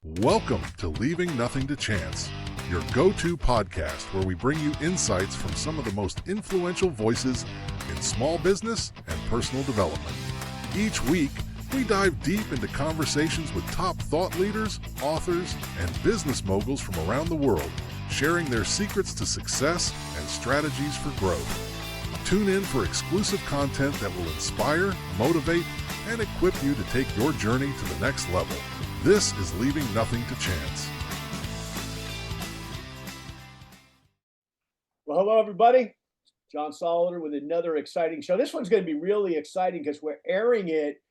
Welcome to Leaving Nothing to Chance, your go-to podcast where we bring you insights from some of the most influential voices in small business and personal development. Each week, we dive deep into conversations with top thought leaders, authors, and business moguls from around the world, sharing their secrets to success and strategies for growth. Tune in for exclusive content that will inspire, motivate, and equip you to take your journey to the next level. This is Leaving Nothing to Chance. Well, hello, everybody. John Solleder with another exciting show. This one's going to be really exciting because we're airing it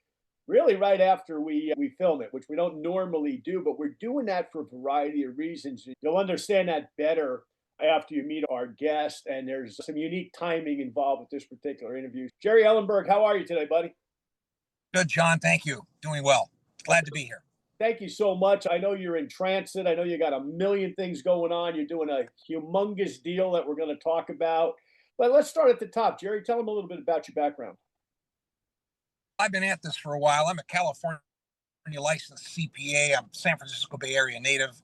really right after we film it, which we don't normally do, but we're doing that for a variety of reasons. You'll understand that better after you meet our guest, and there's some unique timing involved with this particular interview. Jerry Ellenburg, how are you today, buddy? Good, John. Thank you. Doing well. Glad to be here. Thank you so much. I know you're in transit. I know you got a million things going on. You're doing a humongous deal that we're going to talk about. But let's start at the top. Jerry, tell them a little bit about your background. I've been at this for a while. I'm a California licensed CPA. I'm a San Francisco Bay Area native.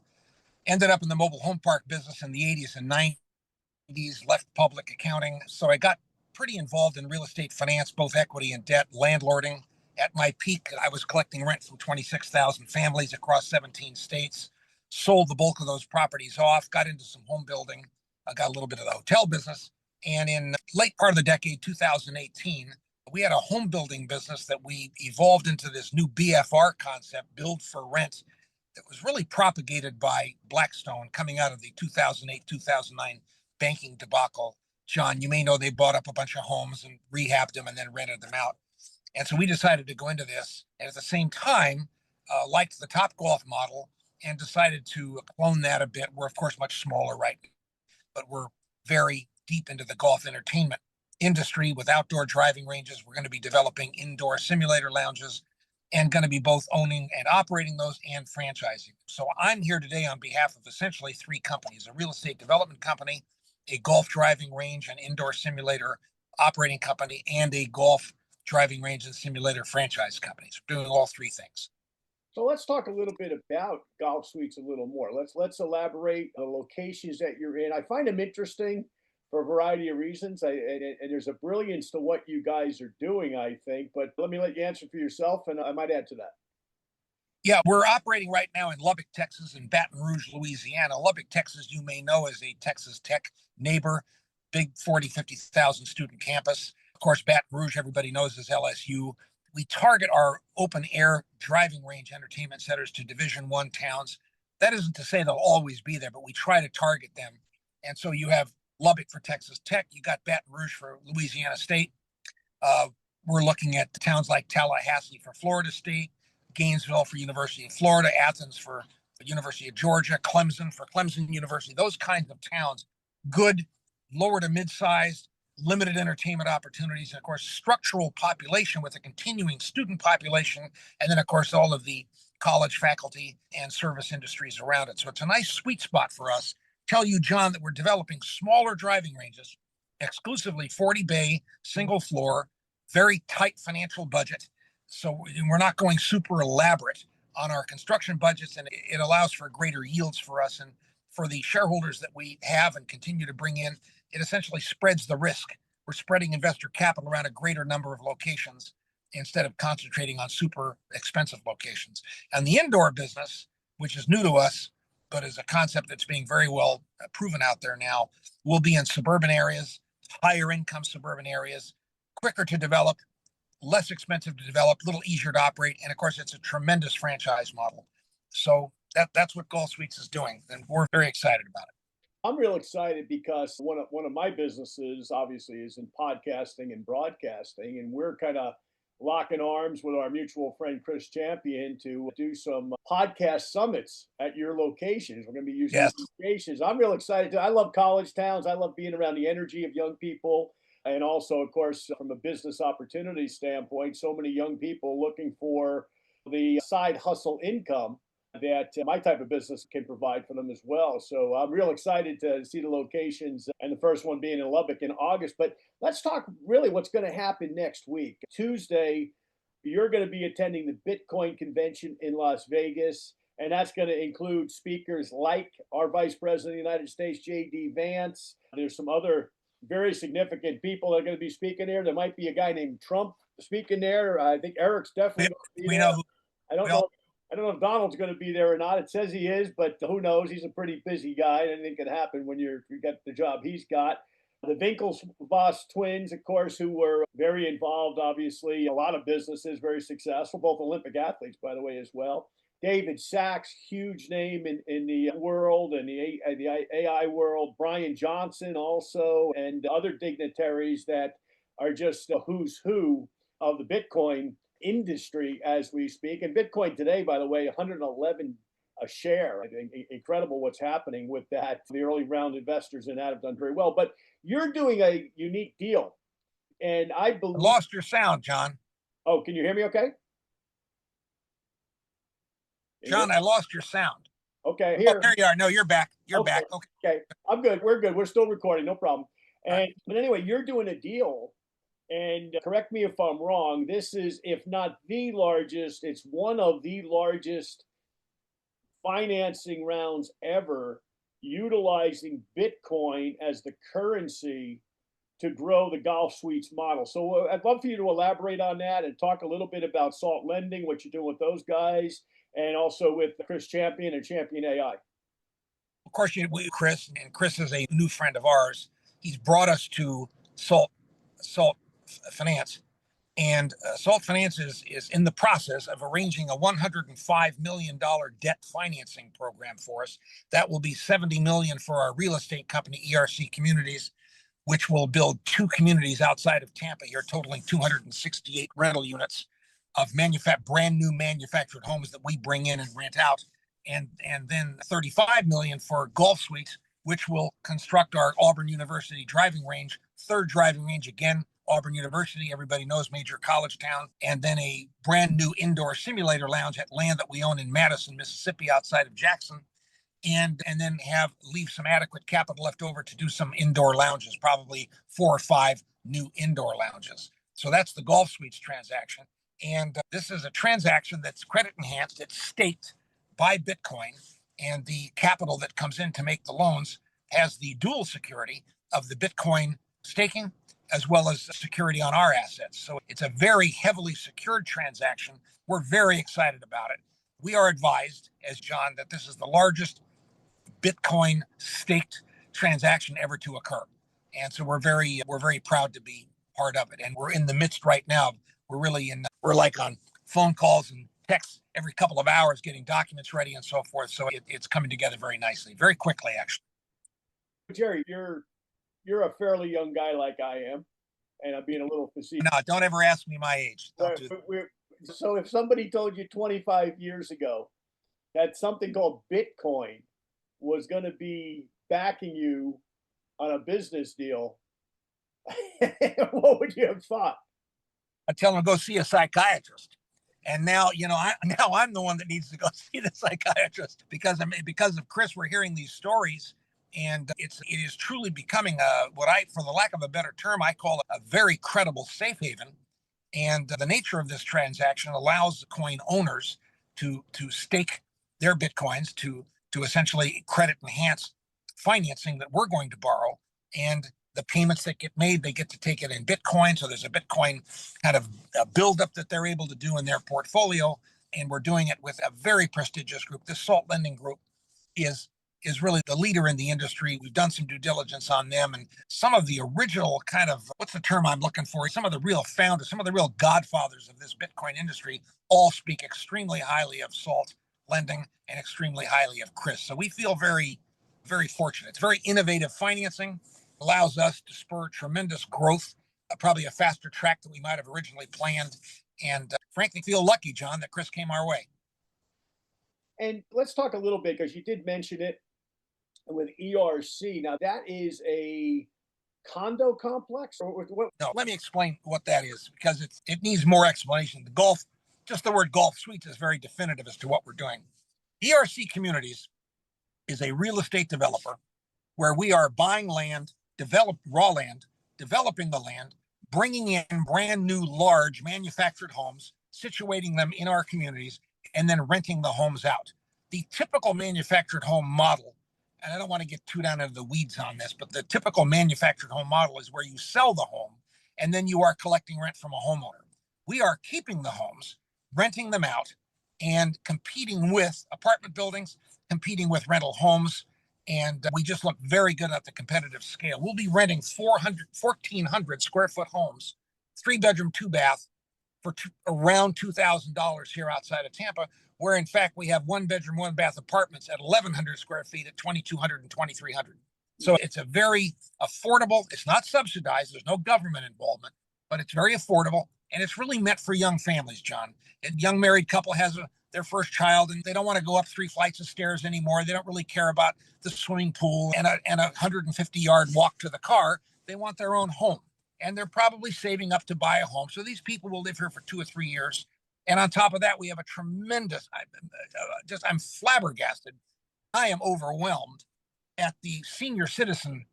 Ended up in the mobile home park business in the 80s and 90s, left public accounting. So I got pretty involved in real estate finance, both equity and debt, landlording. At my peak, I was collecting rent from 26,000 families across 17 states, sold the bulk of those properties off, got into some home building. I got a little bit of the hotel business. And in the late part of the decade, 2018, we had a home building business that we evolved into this new BFR concept, build for rent, that was really propagated by Blackstone coming out of the 2008-2009 banking debacle. John, you may know they bought up a bunch of homes and rehabbed them and then rented them out. And so we decided to go into this, and at the same time, liked the Topgolf model and decided to clone that a bit. We're, of course, much smaller, right? But we're very deep into the golf entertainment industry with outdoor driving ranges. We're going to be developing indoor simulator lounges and going to be both owning and operating those and franchising. So I'm here today on behalf of essentially three companies: a real estate development company, a golf driving range and indoor simulator operating company, and a golf driving range and simulator franchise companies. We're doing all three things. So let's talk a little bit about Golf Suites a little more. Let's elaborate the locations that you're in. I find them interesting for a variety of reasons. And there's a brilliance to what you guys are doing, I think. But let me let you answer for yourself, and I might add to that. Yeah, we're operating right now in Lubbock, Texas, and Baton Rouge, Louisiana. Lubbock, Texas, you may know, is a Texas Tech neighbor, big 40, 50,000 student campus. Of course, Baton Rouge, everybody knows, is LSU. We target our open air driving range entertainment centers to Division I towns. That isn't to say they'll always be there, but we try to target them. And so you have Lubbock for Texas Tech, you got Baton Rouge for Louisiana State. We're looking at towns like Tallahassee for Florida State, Gainesville for University of Florida, Athens for the University of Georgia, Clemson for Clemson University, those kinds of towns. Good, lower to mid-sized, limited entertainment opportunities, and of course, structural population with a continuing student population, and then of course, all of the college faculty and service industries around it. So it's a nice sweet spot for us. Tell you, John, that we're developing smaller driving ranges, exclusively 40 bay, single floor, very tight financial budget. So we're not going super elaborate on our construction budgets, and it allows for greater yields for us. And for the shareholders that we have and continue to bring in, it essentially spreads the risk. We're spreading investor capital around a greater number of locations instead of concentrating on super expensive locations. And the indoor business, which is new to us, but is a concept that's being very well proven out there now, will be in suburban areas, higher income suburban areas, quicker to develop, less expensive to develop, a little easier to operate. And of course, it's a tremendous franchise model. So that's what Golf Suites is doing, and we're very excited about it. I'm real excited because one of my businesses obviously is in podcasting and broadcasting, and we're kind of locking arms with our mutual friend Chris Champion to do some podcast summits at your locations. We're going to be using these locations. I'm real excited. I love college towns. I love being around the energy of young people. And also, of course, from a business opportunity standpoint, so many young people looking for the side hustle income that my type of business can provide for them as well. So I'm real excited to see the locations, and the first one being in Lubbock in August. But let's talk really what's going to happen next week. Tuesday, you're going to be attending the Bitcoin convention in Las Vegas. And that's going to include speakers like our Vice President of the United States, J.D. Vance. There's some other very significant people that are going to be speaking there. There might be a guy named Trump speaking there. I think Eric's definitely going to be We there. know who, I don't we know. all, I don't know if Donald's going to be there or not. It says he is, but who knows? He's a pretty busy guy. Anything can happen when you get the job he's got. The Winklevoss twins, of course, who were very involved, obviously, a lot of businesses, very successful, both Olympic athletes, by the way, as well. David Sachs, huge name in the world and the AI world. Brian Johnson also, and other dignitaries that are just a who's who of the Bitcoin industry as we speak. And Bitcoin today, by the way, 111 a share. I think incredible what's happening with that. The early round investors in that have done very well. But you're doing a unique deal. And I believe. lost your sound, John. Oh, can you hear me okay? John, I lost your sound. Okay, Oh, here. there you are. No, you're back. You're Okay. back. Okay. Okay, I'm good. We're good. We're still recording. No problem. And but anyway, you're doing a deal. And correct me if I'm wrong. This is, if not the largest, it's one of the largest financing rounds ever, utilizing Bitcoin as the currency to grow the Golf Suites model. So I'd love for you to elaborate on that and talk a little bit about Salt Lending, what you're doing with those guys, and also with Chris Champion and Champion AI. Of course, Chris is a new friend of ours. He's brought us to Salt Finance. And Salt Finance is in the process of arranging a $105 million debt financing program for us. That will be $70 million for our real estate company, ERC Communities, which will build 2 communities outside of Tampa here, totaling 268 rental units of brand new manufactured homes that we bring in and rent out. And then $35 million for Golf Suites, which will construct our Auburn University driving range, 3rd driving range again, Auburn University, everybody knows, major college town, and then a brand new indoor simulator lounge at land that we own in Madison, Mississippi, outside of Jackson, and then leave some adequate capital left over to do some indoor lounges, probably 4 or 5 new indoor lounges. So that's the Golf Suites transaction. And this is a transaction that's credit enhanced. It's staked by Bitcoin, and the capital that comes in to make the loans has the dual security of the Bitcoin staking as well as security on our assets. So it's a very heavily secured transaction. We're very excited about it. We are advised, as John, that this is the largest Bitcoin staked transaction ever to occur. And so we're very proud to be part of it. And we're in the midst right now. We're like on phone calls and texts every couple of hours, getting documents ready and so forth. So it's coming together very nicely, very quickly, actually. Jerry, you're a fairly young guy like I am, and I'm being a little facetious. No, don't ever ask me my age. So if somebody told you 25 years ago that something called Bitcoin was going to be backing you on a business deal, what would you have thought? I'd tell them to go see a psychiatrist. And now, I'm the one that needs to go see the psychiatrist because of Chris, we're hearing these stories. And it is truly becoming what for the lack of a better term, I call it a very credible safe haven. And the nature of this transaction allows the coin owners to stake their Bitcoins to essentially credit enhance financing that we're going to borrow. And the payments that get made, they get to take it in Bitcoin. So there's a Bitcoin kind of a buildup that they're able to do in their portfolio. And we're doing it with a very prestigious group. This Salt Lending Group is really the leader in the industry. We've done some due diligence on them, and some of the original kind of, what's the term I'm looking for? Some of the real founders, some of the real godfathers of this Bitcoin industry all speak extremely highly of Salt Lending and extremely highly of Chris. So we feel very, very fortunate. It's very innovative financing, allows us to spur tremendous growth, probably a faster track than we might have originally planned. And frankly, feel lucky, John, that Chris came our way. And let's talk a little bit, because you did mention it, with ERC. Now, that is a condo complex? Or what? No, let me explain what that is, because it needs more explanation. Just the word Golf Suites is very definitive as to what we're doing. ERC Communities is a real estate developer where we are buying land, raw land, developing the land, bringing in brand new large manufactured homes, situating them in our communities, and then renting the homes out. the typical manufactured home model, and I don't want to get too down into the weeds on this, but the typical manufactured home model is where you sell the home and then you are collecting rent from a homeowner. We are keeping the homes, renting them out, and competing with apartment buildings, competing with rental homes. And we just look very good at the competitive scale. We'll be renting 1,400 square foot homes, 3-bedroom, 2-bath, for around $2,000 here outside of Tampa, where in fact we have 1-bedroom, 1-bath apartments at 1,100 square feet at 2,200 and 2,300. So it's a very affordable, it's not subsidized, there's no government involvement, but it's very affordable. And it's really meant for young families, John. A young married couple has their first child and they don't want to go up 3 flights of stairs anymore. They don't really care about the swimming pool and a 150-yard walk to the car. They want their own home. And they're probably saving up to buy a home. So these people will live here for 2 or 3 years. And on top of that, we have a tremendous, I'm flabbergasted. I am overwhelmed at the senior citizen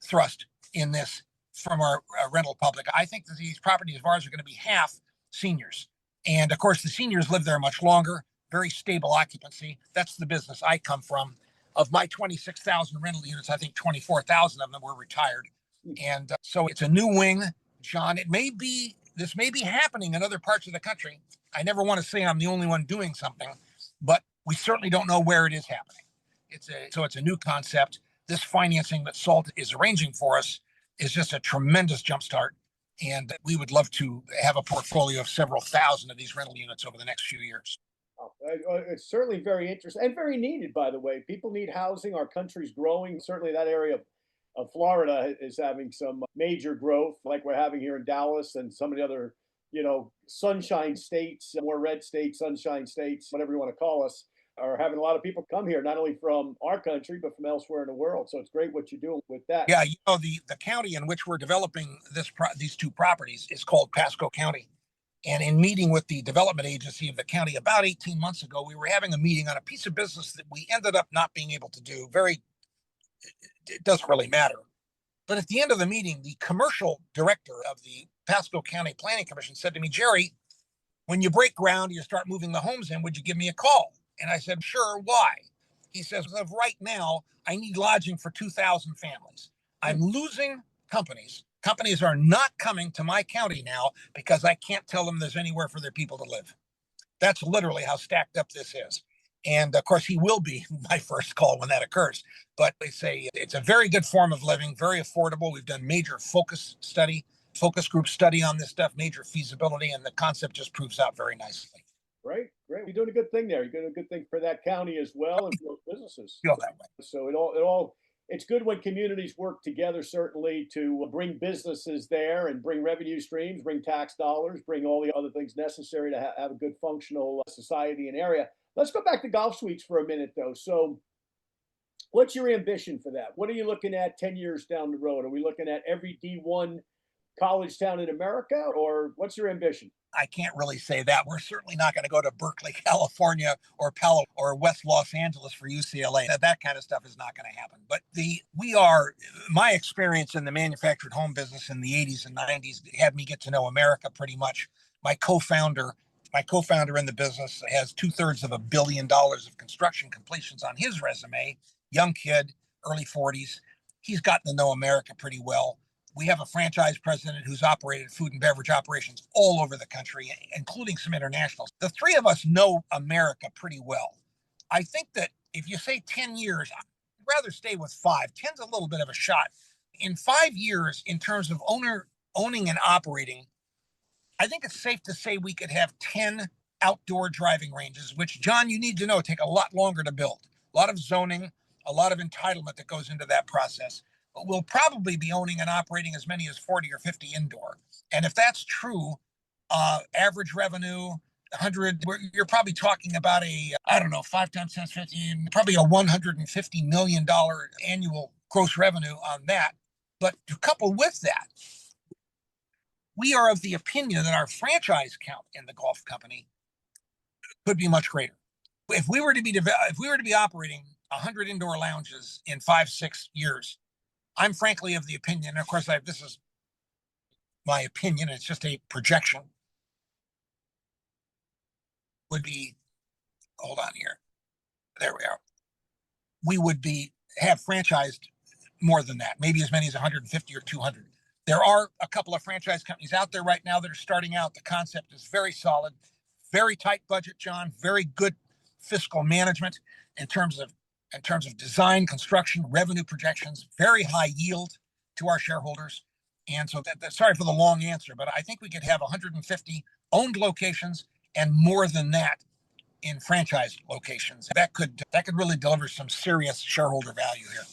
thrust in this from our rental public. I think that these properties of ours are going to be half seniors. And of course, the seniors live there much longer, very stable occupancy. That's the business I come from. Of my 26,000 rental units, I think 24,000 of them were retired. And so it's a new wing, John. This may be happening in other parts of the country. I never want to say I'm the only one doing something, but we certainly don't know where it is happening. So it's a new concept. This financing that SALT is arranging for us is just a tremendous jumpstart. And we would love to have a portfolio of several thousand of these rental units over the next few years. It's certainly very interesting and very needed, by the way. People need housing. Our country's growing. Certainly that area of Florida is having some major growth like we're having here in Dallas and some of the other, sunshine states, more red states, sunshine states, whatever you want to call us, are having a lot of people come here, not only from our country, but from elsewhere in the world. So it's great what you're doing with that. Yeah, the county in which we're developing these 2 properties is called Pasco County. And in meeting with the development agency of the county about 18 months ago, we were having a meeting on a piece of business that we ended up not being able to do. It doesn't really matter. But at the end of the meeting, the commercial director of the Pasco County Planning Commission said to me, Jerry, when you break ground, you start moving the homes in, would you give me a call? And I said, sure, why? He says, of right now, I need lodging for 2,000 families. I'm losing companies. Companies are not coming to my county now because I can't tell them there's anywhere for their people to live. That's literally how stacked up this is. And of course, he will be my first call when that occurs. But they say it's a very good form of living, very affordable. We've done major focus group study on this stuff, major feasibility, and the concept just proves out very nicely. Great. You're doing a good thing there. You're doing a good thing for that county as well and for businesses. Feel that way. So it's good when communities work together, certainly, to bring businesses there and bring revenue streams, bring tax dollars, bring all the other things necessary to have a good functional society and area. Let's go back to golf suites for a minute, though. So what's your ambition for that? What are you looking at 10 years down the road? Are we looking at every D1 college town in America, or what's your ambition? I can't really say that. We're certainly not going to go to Berkeley, California, or Palo or West Los Angeles for UCLA. That kind of stuff is not going to happen. But my experience in the manufactured home business in the 80s and 90s had me get to know America pretty much. My co-founder in the business has 2/3 of $1 billion of construction completions on his resume. Young kid, early 40s. He's gotten to know America pretty well. We have a franchise president who's operated food and beverage operations all over the country, including some internationals. The 3 of us know America pretty well. I think that if you say 10 years, I'd rather stay with 5. 10's a little bit of a shot. In 5 years, in terms of owning and operating, I think it's safe to say we could have 10 outdoor driving ranges, which, John, you need to know, take a lot longer to build. A lot of zoning, a lot of entitlement that goes into that process. We'll probably be owning and operating as many as 40 or 50 indoor. And if that's true, average revenue, 100, you're probably talking about 5 times 10, 15, probably a $150 million annual gross revenue on that. But to couple with that, we are of the opinion that our franchise count in the golf company could be much greater. If we were to be operating 100 indoor lounges in 5-6 years, I'm frankly of the opinion, and of course, this is my opinion, it's just a projection, hold on here. There we are. We would have franchised more than that, maybe as many as 150 or 200. There are a couple of franchise companies out there right now that are starting out. The concept is very solid, very tight budget, John, very good fiscal management in terms of design, construction, revenue projections, very high yield to our shareholders. And so sorry for the long answer, but I think we could have 150 owned locations and more than that in franchise locations. That could really deliver some serious shareholder value here.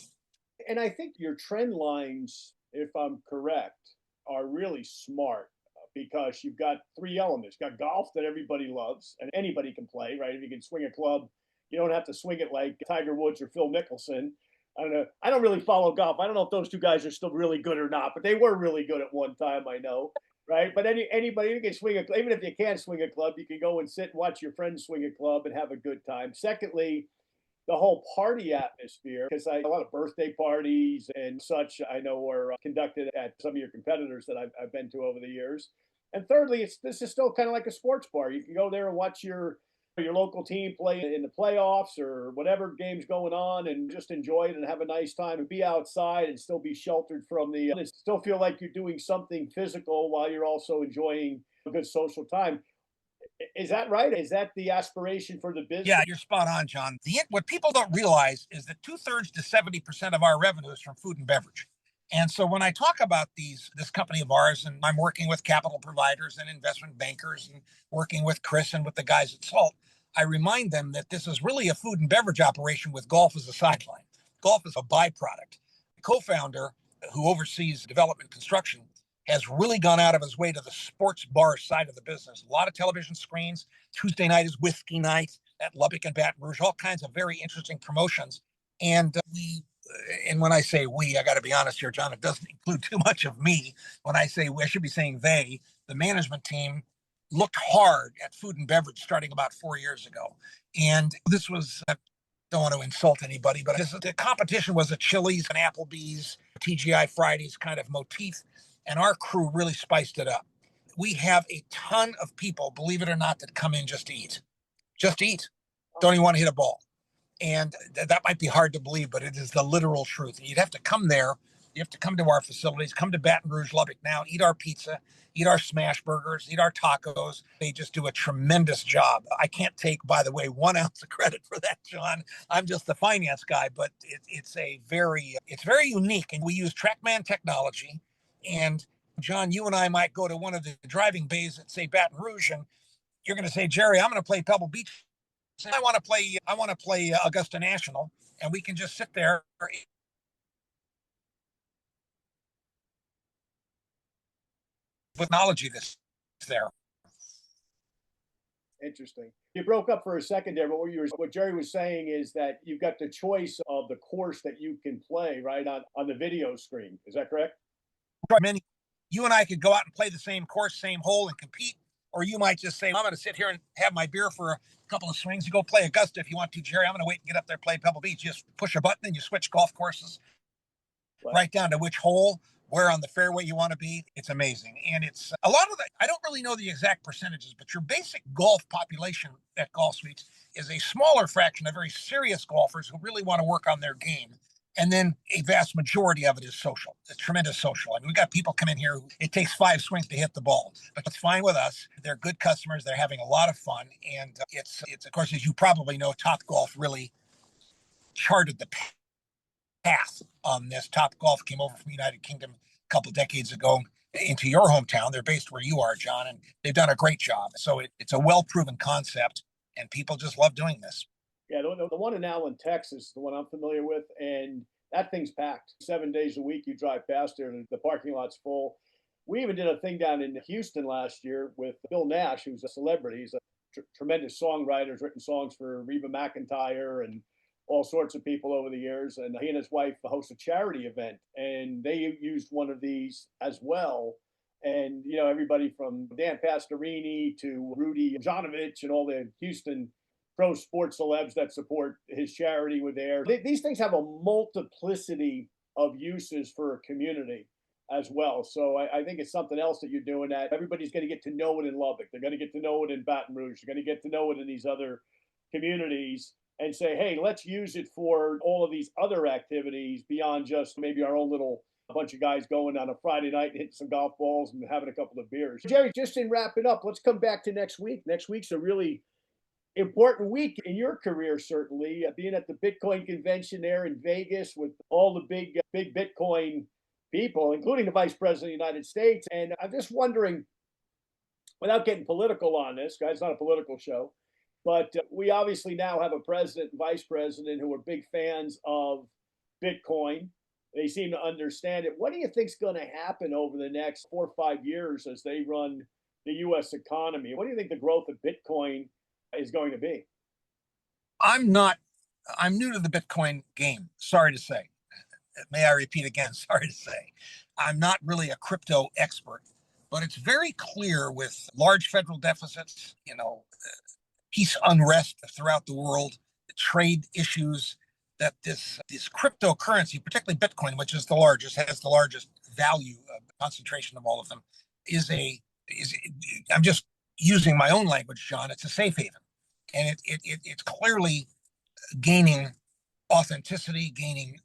And I think your trend lines, if I'm correct, are really smart because you've got three elements. You've got golf that everybody loves and anybody can play, right? If you can swing a club, you don't have to swing it like Tiger Woods or Phil Mickelson. I don't know. I don't really follow golf. I don't know if those two guys are still really good or not, but they were really good at one time, I know. Right. But anybody who can swing a, even if you can't swing a club, you can go and sit and watch your friends swing a club and have a good time. Secondly, the whole party atmosphere, because a lot of birthday parties and such I know are conducted at some of your competitors that I've been to over the years. And thirdly, this is still kind of like a sports bar. You can go there and watch your local team play in the playoffs or whatever game's going on and just enjoy it and have a nice time and be outside and still be sheltered from the and still feel like you're doing something physical while you're also enjoying a good social time. Is that right? Is that the aspiration for the business? Yeah, you're spot on, John. What people don't realize is that 2/3 to 70% of our revenue is from food and beverage. And so when I talk about this company of ours, and I'm working with capital providers and investment bankers and working with Chris and with the guys at Salt, I remind them that this is really a food and beverage operation with golf as a sideline. Golf is a byproduct. The co-founder who oversees development construction has really gone out of his way to the sports bar side of the business. A lot of television screens. Tuesday night is whiskey night at Lubbock and Baton Rouge, all kinds of very interesting promotions. And and when I say we, I got to be honest here, John, it doesn't include too much of me. When I say we, I should be saying they, the management team looked hard at food and beverage starting about 4 years ago. And this was, I don't want to insult anybody, but the competition was a Chili's and Applebee's, TGI Fridays kind of motif. And our crew really spiced it up. We have a ton of people, believe it or not, that come in just to eat. Just to eat. Don't even want to hit a ball. And that might be hard to believe, but it is the literal truth. And you'd have to come there. You have to come to our facilities, come to Baton Rouge, Lubbock now, eat our pizza, eat our smash burgers, eat our tacos. They just do a tremendous job. I can't take, by the way, 1 ounce of credit for that, John. I'm just the finance guy, but it's very unique. And we use TrackMan technology. And John, you and I might go to one of the driving bays at, say, Baton Rouge, and you're going to say, Jerry, I'm going to play Pebble Beach. I want to play Augusta National, and we can just sit there with technology that's there. Interesting. You broke up for a second there, but what Jerry was saying is that you've got the choice of the course that you can play right on the video screen. Is that correct? You and I could go out and play the same course, same hole, and compete. Or you might just say, I'm going to sit here and have my beer for a couple of swings. You go play Augusta if you want to, Jerry. I'm going to wait and get up there, play Pebble Beach. Just push a button and you switch golf courses right down to which hole, where on the fairway you want to be. It's amazing. And it's a lot of I don't really know the exact percentages, but your basic golf population at Golf Suites is a smaller fraction of very serious golfers who really want to work on their game. And then a vast majority of it is social. It's tremendous social. I mean, we got people come in here who it takes 5 swings to hit the ball, but it's fine with us. They're good customers. They're having a lot of fun. And it's of course, as you probably know, Topgolf really charted the path on this. Topgolf came over from the United Kingdom a couple of decades ago into your hometown. They're based where you are, John, and they've done a great job. So it's a well-proven concept, and people just love doing this. Yeah, the one in Allen, Texas, the one I'm familiar with, and that thing's packed. 7 days a week you drive past there and the parking lot's full. We even did a thing down in Houston last year with Bill Nash, who's a celebrity. He's a tremendous songwriter, has written songs for Reba McEntire and all sorts of people over the years. And he and his wife host a charity event, and they used one of these as well. And, everybody from Dan Pastorini to Rudy Jonovich and all the Houston pro sports celebs that support his charity were there. These things have a multiplicity of uses for a community as well. So I think it's something else that you're doing that everybody's going to get to know it in Lubbock. They're going to get to know it in Baton Rouge. They're going to get to know it in these other communities. and say, hey, let's use it for all of these other activities beyond just maybe our own little bunch of guys going on a Friday night and hitting some golf balls and having a couple of beers. Jerry, just in wrapping up, let's come back to next week. Next week's a really important week in your career, certainly, being at the Bitcoin convention there in Vegas with all the big Bitcoin people, including the Vice President of the United States. And I'm just wondering, without getting political on this, guys, not a political show, but we obviously now have a president and vice president who are big fans of Bitcoin. They seem to understand it. What do you think is going to happen over the next 4 or 5 years as they run the U.S. economy? What do you think the growth of Bitcoin is going to be? I'm new to the Bitcoin game. Sorry to say. May I repeat again? Sorry to say. I'm not really a crypto expert, but it's very clear with large federal deficits, peace unrest throughout the world, trade issues, that this cryptocurrency, particularly Bitcoin, which is has the largest value concentration of all of them, is I'm just using my own language, John. It's a safe haven, and it's clearly gaining authenticity,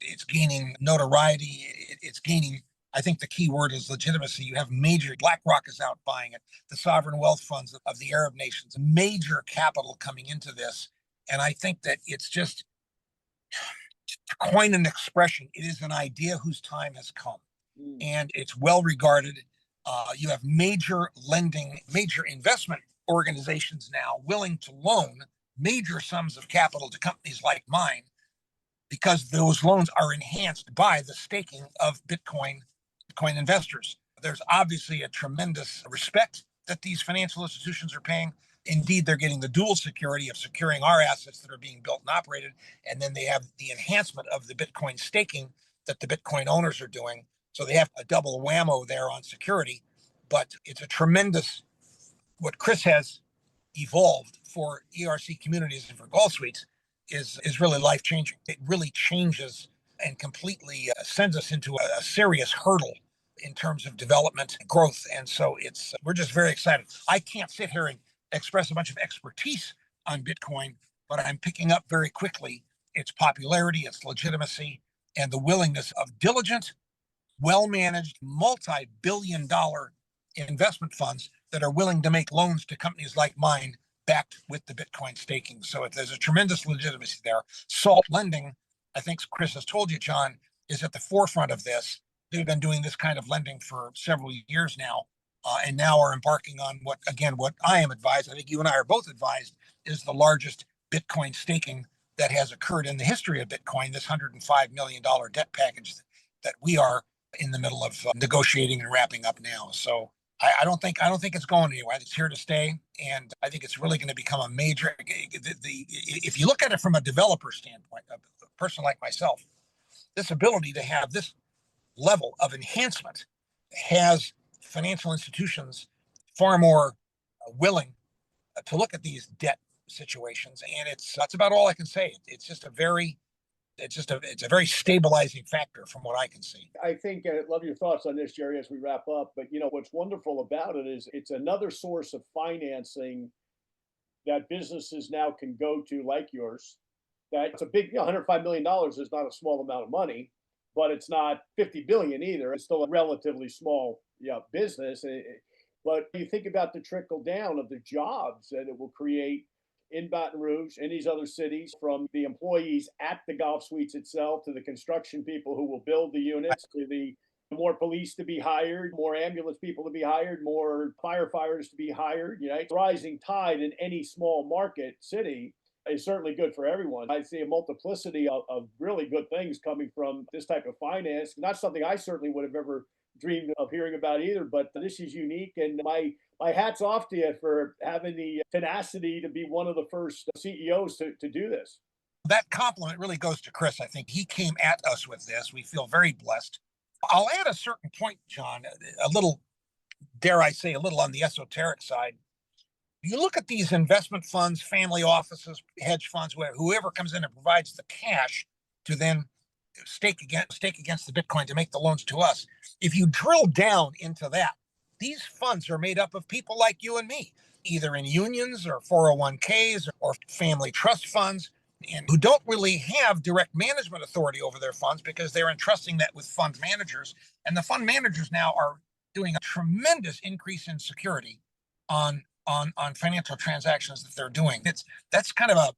it's gaining notoriety, it's gaining. I think the key word is legitimacy. You have major BlackRock is out buying it, the sovereign wealth funds of the Arab nations, major capital coming into this, and I think that it's just, to coin an expression, it is an idea whose time has come, and it's well regarded. You have major investment organizations now willing to loan major sums of capital to companies like mine because those loans are enhanced by the staking of Bitcoin investors. There's obviously a tremendous respect that these financial institutions are paying. Indeed, they're getting the dual security of securing our assets that are being built and operated, and then they have the enhancement of the Bitcoin staking that the Bitcoin owners are doing. So they have a double whammo there on security. But it's a tremendous, what Chris has evolved for ERC Communities and for Golf Suites is really life changing. It really changes and completely sends us into a serious hurdle in terms of development and growth. And so we're just very excited. I can't sit here and express a bunch of expertise on Bitcoin, but I'm picking up very quickly its popularity, its legitimacy, and the willingness of diligent, well-managed, multi-billion-dollar investment funds that are willing to make loans to companies like mine backed with the Bitcoin staking. So there's a tremendous legitimacy there. Salt lending, I think Chris has told you, John, is at the forefront of this. They've been doing this kind of lending for several years now, and now are embarking on what I am advised, I think you and I are both advised, is the largest Bitcoin staking that has occurred in the history of Bitcoin, this $105 million debt package that we are in the middle of negotiating and wrapping up now. So I don't think it's going anywhere. It's here to stay, and I think it's really going to become a major. If you look at it from a developer standpoint, a person like myself, this ability to have this level of enhancement has financial institutions far more willing to look at these debt situations, and that's about all I can say. It's a very stabilizing factor from what I can see. I think I love your thoughts on this, Jerry, as we wrap up. But what's wonderful about it is it's another source of financing that businesses now can go to, like yours. That's a big, $105 million is not a small amount of money, but it's not 50 billion either. It's still a relatively small business. But you think about the trickle down of the jobs that it will create in Baton Rouge, in these other cities, from the employees at the golf suites itself to the construction people who will build the units, to the more police to be hired, more ambulance people to be hired, more firefighters to be hired. It's rising tide in any small market city is certainly good for everyone. I see a multiplicity of really good things coming from this type of finance. Not something I certainly would have ever dreamed of hearing about either, but this is unique. And my hat's off to you for having the tenacity to be one of the first CEOs to do this. That compliment really goes to Chris. I think he came at us with this. We feel very blessed. I'll add a certain point, John, a little, dare I say, a little on the esoteric side. You look at these investment funds, family offices, hedge funds, whoever comes in and provides the cash to then stake against the Bitcoin to make the loans to us. If you drill down into that, these funds are made up of people like you and me, either in unions or 401ks or family trust funds. and who don't really have direct management authority over their funds because they're entrusting that with fund managers. And the fund managers now are doing a tremendous increase in security on financial transactions that they're doing. That's kind of a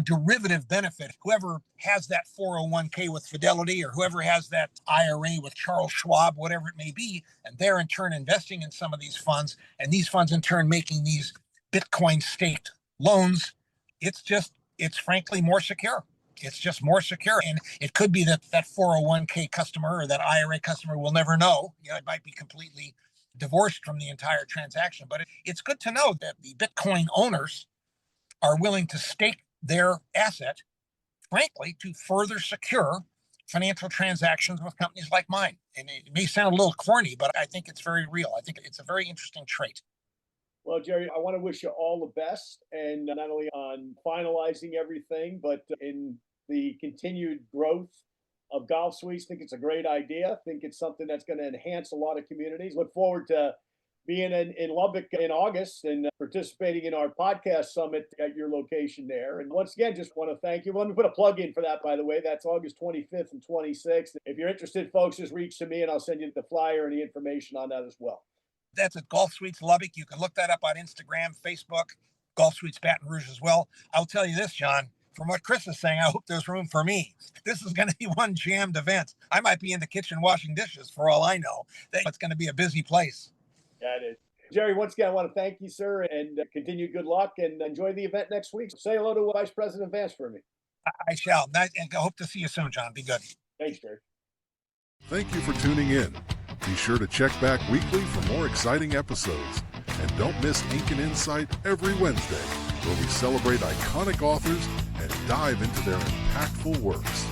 derivative benefit. Whoever has that 401k with Fidelity, or whoever has that IRA with Charles Schwab, whatever it may be, and they're in turn investing in some of these funds, and these funds in turn making these Bitcoin staked loans, it's frankly more secure. It's just more secure. And it could be that 401k customer or that IRA customer will never know. It might be completely divorced from the entire transaction. But it's good to know that the Bitcoin owners are willing to stake their asset, frankly, to further secure financial transactions with companies like mine. And it may sound a little corny, but I think it's very real. I think it's a very interesting trait. Well, Jerry, I want to wish you all the best, and not only on finalizing everything, but in the continued growth of golf suites. I think it's a great idea. I think it's something that's going to enhance a lot of communities. Look forward to being in Lubbock in August and participating in our podcast summit at your location there. And once again, just want to thank you. Let me put a plug in for that, by the way. That's August 25th and 26th. If you're interested, folks, just reach to me and I'll send you the flyer and the information on that as well. That's at Golf Suites Lubbock. You can look that up on Instagram, Facebook, Golf Suites Baton Rouge as well. I'll tell you this, John, from what Chris is saying, I hope there's room for me. This is going to be one jammed event. I might be in the kitchen washing dishes for all I know. It's going to be a busy place. That is. Jerry, once again, I want to thank you, sir, and continue good luck and enjoy the event next week. Say hello to Vice President Vance for me. I shall. And I hope to see you soon, John. Be good. Thanks, Jerry. Thank you for tuning in. Be sure to check back weekly for more exciting episodes. And don't miss Ink and Insight every Wednesday, where we celebrate iconic authors and dive into their impactful works.